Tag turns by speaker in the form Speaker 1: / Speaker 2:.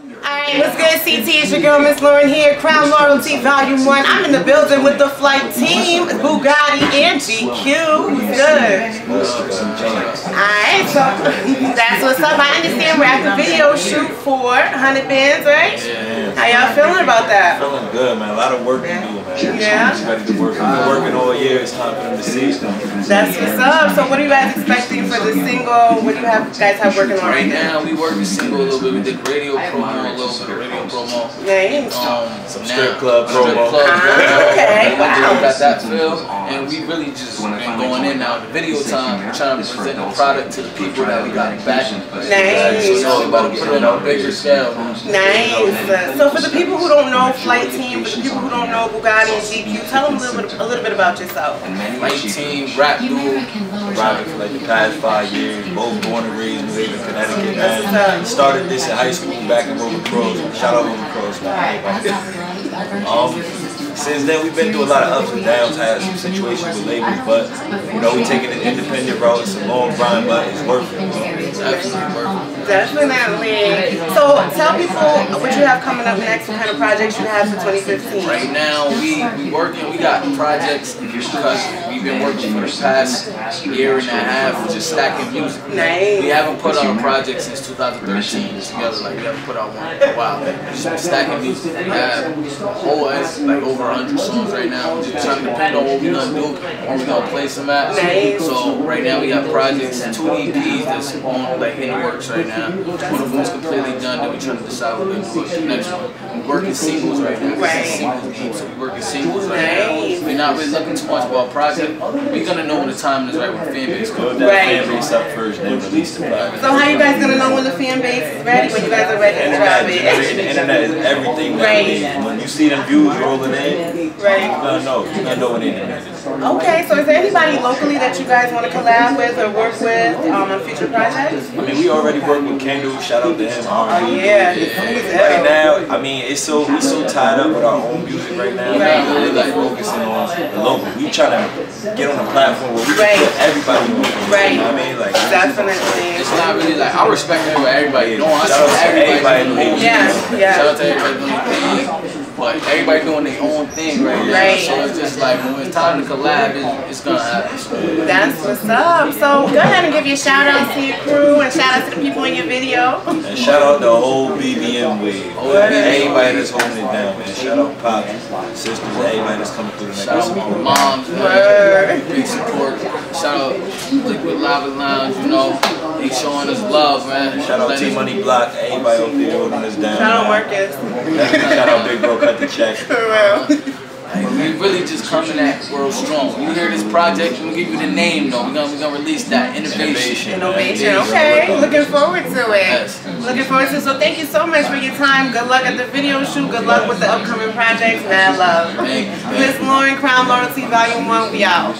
Speaker 1: Alright, what's good, CT? It's your girl, Miss Lauren here, Crown Loyalty Volume 1. I'm in the building with the flight team, Bugatti and GQ. What's good? Alright, so that's what's up. I understand we're at the video shoot for 100 Bands, right?
Speaker 2: Yeah.
Speaker 1: How y'all feeling about that?
Speaker 2: Feeling good, man. A lot of work to do, man.
Speaker 1: Yeah.
Speaker 2: Just ready to work. We've been working all year. It's time for them to see.
Speaker 1: That's what's up. So what are you guys expecting for the single? What do you guys have working on
Speaker 3: right now? We worked the single a little bit. We did radio promo, a little bit of radio promo.
Speaker 1: Nice.
Speaker 2: Some strip club promo.
Speaker 1: Okay, wow.
Speaker 3: We got that feel, and we really just been going in now. The video time, we're trying to present the product to the people that we got back.
Speaker 1: Nice.
Speaker 3: So we about to put it on a bigger scale.
Speaker 1: Nice. So for the people who don't know Flight Team, for the people who don't know Bugatti and GQ, tell them a little bit about yourself.
Speaker 3: Flight Team, rap duo.
Speaker 2: Rapping for like the past 5 years, both born and raised in New Haven, Connecticut, man. Started this in high school back in Roman Cross. Shout out Roman Cross, man. Since then, we've been through a lot of ups and downs, had some situations with labels, but you know, we're taking an independent route. It's a long grind, but it's worth it.
Speaker 3: It's absolutely worth it.
Speaker 1: Definitely. So tell people what you have coming up next, what kind of projects you have for 2015.
Speaker 3: Right now, we working. We got projects because we've been working for the past year and a half, just stacking music.
Speaker 1: Nice.
Speaker 3: We haven't put out a project since 2013 together. Like we haven't put out one in a while. Just been stacking music. We have a whole like over 100 songs right now. We're just trying to depend on what we're gonna do, where we're gonna place them at.
Speaker 1: Nice.
Speaker 3: So right now we got projects, 2 EPs that's on like in the works right now. One of them's completely done. Then we're trying to decide what we're gonna do with the next one. We're working singles right now.
Speaker 1: Right.
Speaker 3: Singles game, so we're working singles right now. We're not really looking too much about project. We're gonna know when the time is right when the fan base goes.
Speaker 2: Build that fan base up first, then release the project.
Speaker 1: So how you guys gonna know when the fan base is ready? When you guys are ready to drop it?
Speaker 2: The internet is everything.
Speaker 1: Right.
Speaker 2: When you see them views rolling in,
Speaker 1: Right.
Speaker 2: you're gonna know. You're gonna know when the internet is.
Speaker 1: Okay, so is there anybody locally that you guys want to collab with or work with on future projects?
Speaker 2: I mean, we already work with Kendall. Shout out to him.
Speaker 1: Oh yeah.
Speaker 2: Right now, I mean, we so tied up with our own music right now.
Speaker 1: Right.
Speaker 2: We're really focusing on the local. We trying to get on a platform where we can put everybody on.
Speaker 1: Right.
Speaker 2: You know what I mean? Like,
Speaker 1: Definitely.
Speaker 3: It's not really like I respect everybody. No, I
Speaker 2: shout out to everybody.
Speaker 1: Yeah.
Speaker 3: Shout out to everybody doing their thing. But everybody doing their own thing right now.
Speaker 1: Right.
Speaker 3: So it's just like when it's time to collab, it's gonna happen.
Speaker 1: That's what's up. So go ahead and give your shout out to your crew and shout out to the people in your video.
Speaker 2: And shout out the whole BBM wave. Everybody that's holding it down, man. Shout out Pop, sisters, everybody that's coming through the
Speaker 3: Shout out
Speaker 2: next
Speaker 3: my moms, man. Big support. Shout out Liquid Lava Lounge, you know. They showing us love, man.
Speaker 2: Shout out T-Money Block, everybody up there holding us down.
Speaker 1: Shout out Marcus.
Speaker 2: Shout out Big Bro, cut the check.
Speaker 1: For real.
Speaker 3: We really just coming at World Strong. You hear this project, we're gonna give you the name though. We're gonna release that. Innovation.
Speaker 1: Okay, looking forward to it.
Speaker 3: Yes.
Speaker 1: Looking forward to it. So thank you so much for your time. Good luck at the video shoot. Good luck with the upcoming projects. Mad love.
Speaker 3: Thank you.
Speaker 1: Miss Lauren, Crown Loyalty Volume 1, we out.